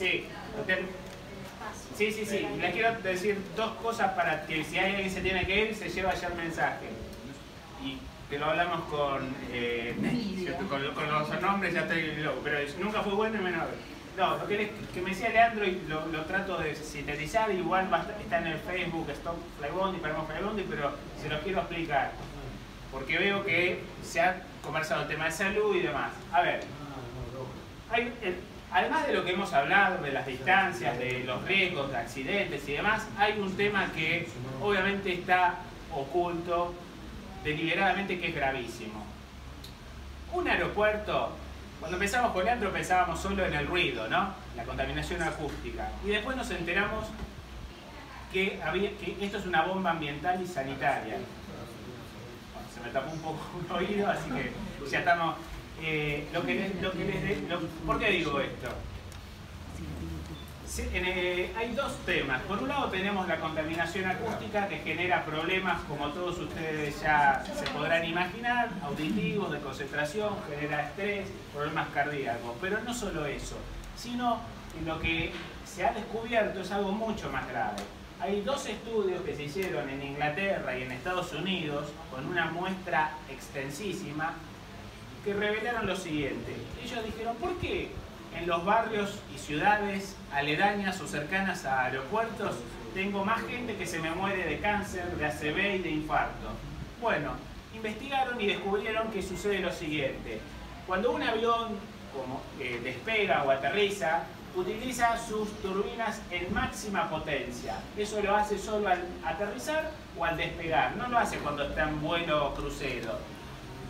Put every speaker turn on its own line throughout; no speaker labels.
Sí, sí. Les quiero decir dos cosas para que si hay alguien que se tiene que ir, se lleva ya el mensaje. Y que lo hablamos con los nombres, ya estoy loco, pero nunca fue bueno y menos. No, lo que me decía Leandro y lo trato de sintetizar, igual está en el Facebook, Stop Flybondi, Paramos Flybondi, pero se los quiero explicar. Porque veo que se ha conversado el tema de salud y demás. A ver, además de lo que hemos hablado, de las distancias, de los riesgos, de accidentes y demás, hay un tema que obviamente está oculto deliberadamente, que es gravísimo. Un aeropuerto, cuando empezamos con Leandro pensábamos solo en el ruido, ¿no? La contaminación acústica. Y después nos enteramos que esto es una bomba ambiental y sanitaria. Bueno, se me tapó un poco un oído, así que ya estamos... ¿Por qué digo esto? Hay dos temas. Por un lado tenemos la contaminación acústica, que genera problemas, como todos ustedes ya se podrán imaginar, auditivos, de concentración, genera estrés, problemas cardíacos. Pero no solo eso, sino lo que se ha descubierto es algo mucho más grave. Hay dos estudios que se hicieron en Inglaterra y en Estados Unidos, con una muestra extensísima, que revelaron lo siguiente. Ellos dijeron, ¿por qué en los barrios y ciudades aledañas o cercanas a aeropuertos tengo más gente que se me muere de cáncer, de ACV y de infarto? Bueno, investigaron y descubrieron que sucede lo siguiente. Cuando un avión despega o aterriza, utiliza sus turbinas en máxima potencia. Eso lo hace solo al aterrizar o al despegar. No lo hace cuando está en vuelo crucero.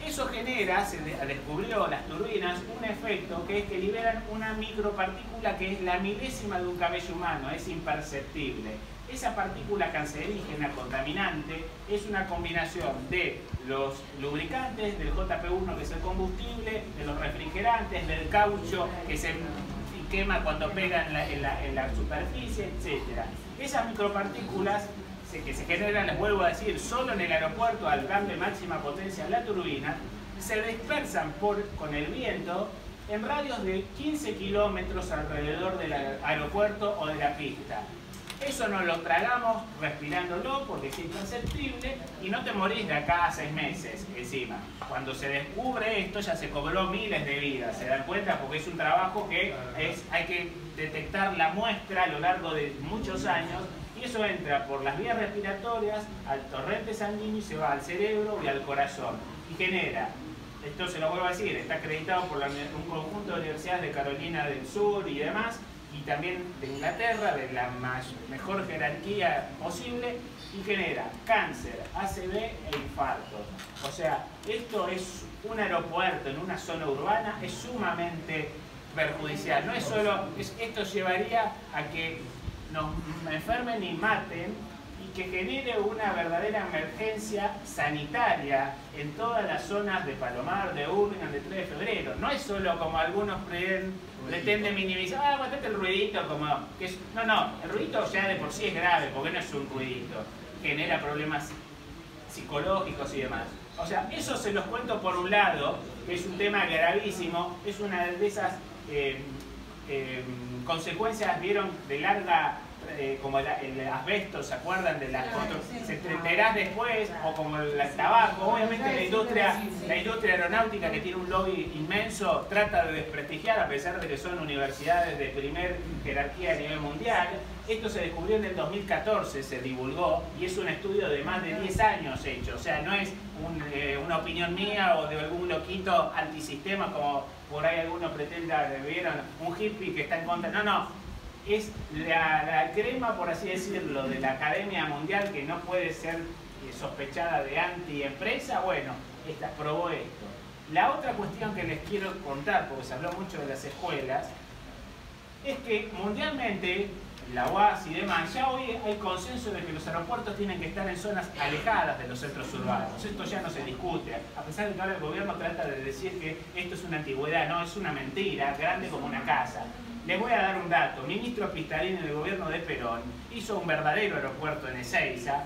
Eso genera, se descubrió las turbinas, un efecto que es que liberan una micropartícula que es la milésima de un cabello humano, es imperceptible. Esa partícula cancerígena, contaminante, es una combinación de los lubricantes, del JP1 que es el combustible, de los refrigerantes, del caucho que se quema cuando pega en la superficie, etc. Esas micropartículas que se generan, les vuelvo a decir, solo en el aeropuerto al darle máxima potencia a la turbina, se dispersan con el viento en radios de 15 kilómetros alrededor del aeropuerto o de la pista. Eso nos lo tragamos respirándolo porque es imperceptible y no te morís de acá a 6 meses encima. Cuando se descubre esto ya se cobró miles de vidas, se dan cuenta, porque es un trabajo que hay que detectar la muestra a lo largo de muchos años. Y eso entra por las vías respiratorias, al torrente sanguíneo y se va al cerebro y al corazón. Y genera, esto se lo vuelvo a decir, está acreditado por un conjunto de universidades de Carolina del Sur y demás, y también de Inglaterra, de la mejor jerarquía posible, y genera cáncer, ACV e infartos. O sea, esto es un aeropuerto en una zona urbana, es sumamente perjudicial. No es solo, esto llevaría a que nos enfermen y maten y que genere una verdadera emergencia sanitaria en todas las zonas de Palomar, de Hurlingham, de 3 de febrero. No es solo como algunos pretenden minimizar, aguantate el ruidito, no, el ruidito ya de por sí es grave, porque no es un ruidito, genera problemas psicológicos y demás. O sea, eso se los cuento por un lado, que es un tema gravísimo, es una de esas consecuencias, vieron, de larga, como el asbesto, ¿se acuerdan de las se te enterás después? O como el tabaco. Obviamente la industria aeronáutica, que tiene un lobby inmenso, trata de desprestigiar, a pesar de que son universidades de primer jerarquía a nivel mundial. Esto se descubrió en el 2014, se divulgó, y es un estudio de más de 10 años hecho. O sea, no es una opinión mía o de algún loquito antisistema, como por ahí algunos pretenda, vieron, un hippie que está en contra. No. Es la crema, por así decirlo, de la Academia Mundial, que no puede ser sospechada de anti-empresa. Bueno, probó esto. La otra cuestión que les quiero contar, porque se habló mucho de las escuelas, es que mundialmente, la UAS y demás, ya hoy hay consenso de que los aeropuertos tienen que estar en zonas alejadas de los centros urbanos. Esto ya no se discute, a pesar de que ahora el gobierno trata de decir que esto es una antigüedad. No, es una mentira, grande como una casa. Les voy a dar un dato. Ministro Pistarini, en el gobierno de Perón, hizo un verdadero aeropuerto en Ezeiza,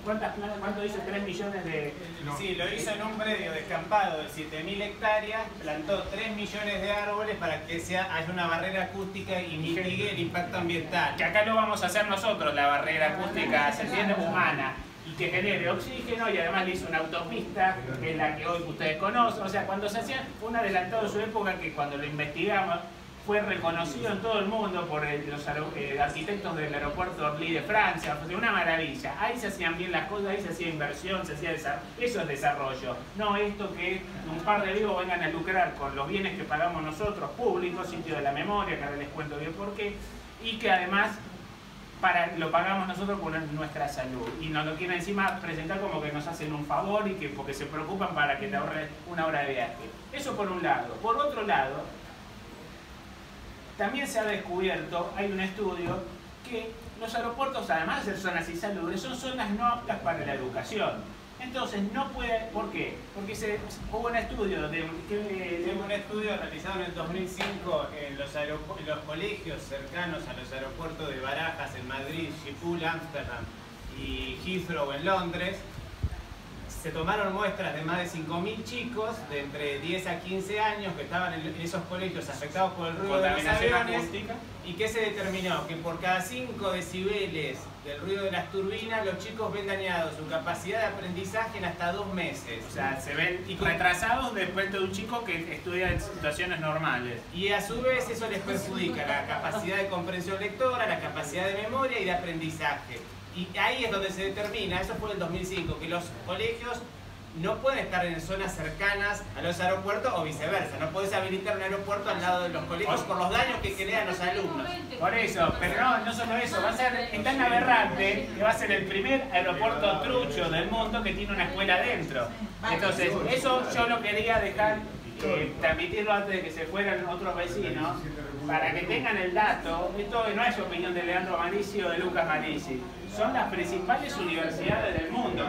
¿Cuánto hizo? 3 millones de...
Sí, lo hizo en un predio descampado de 7.000 hectáreas, plantó 3 millones de árboles para que haya una barrera acústica y mitigue el impacto ambiental.
Que acá lo vamos a hacer nosotros, la barrera acústica, se entiende, humana, y que genere oxígeno, y además le hizo una autopista, que es la que hoy ustedes conocen. O sea, cuando se hacía, fue un adelantado de su época que cuando lo investigamos, fue reconocido en todo el mundo por los arquitectos del aeropuerto Orly de Francia. O sea, una maravilla. Ahí se hacían bien las cosas, ahí se hacía inversión, se hacía desarrollo. Eso es desarrollo. No esto que un par de vivos vengan a lucrar con los bienes que pagamos nosotros, públicos, sitio de la memoria, que ahora les cuento bien por qué, y que además lo pagamos nosotros con nuestra salud. Y nos lo quieren encima presentar como que nos hacen un favor y que porque se preocupan para que te ahorres una hora de viaje. Eso por un lado. Por otro lado, también se ha descubierto, hay un estudio, que los aeropuertos, además de ser zonas insalubres, son zonas no aptas para la educación. Entonces, no puede... ¿Por qué? Porque hubo un estudio
un estudio realizado en el 2005 en los colegios cercanos a los aeropuertos de Barajas en Madrid, Schiphol, Ámsterdam y Heathrow en Londres. Se tomaron muestras de más de 5.000 chicos de entre 10 a 15 años que estaban en esos colegios afectados por el ruido de los aviones. ¿Y qué se determinó? Que por cada 5 decibeles del ruido de las turbinas, los chicos ven dañado su capacidad de aprendizaje en hasta 2 meses.
O sea, se ven retrasados después de un chico que estudia en situaciones normales.
Y a su vez eso les perjudica la capacidad de comprensión lectora, la capacidad de memoria y de aprendizaje. Y ahí es donde se determina, eso fue en el 2005, que los colegios no pueden estar en zonas cercanas a los aeropuertos o viceversa. No puedes habilitar un aeropuerto al lado de los colegios por los daños que crean los alumnos.
Por eso, pero no solo eso, es tan aberrante que va a ser el primer aeropuerto trucho del mundo que tiene una escuela adentro. Entonces, eso yo lo quería dejar, transmitirlo antes de que se fueran otros vecinos, para que tengan el dato. Esto no es opinión de Leandro Manisi o de Lucas Manisi. Son las principales universidades del mundo.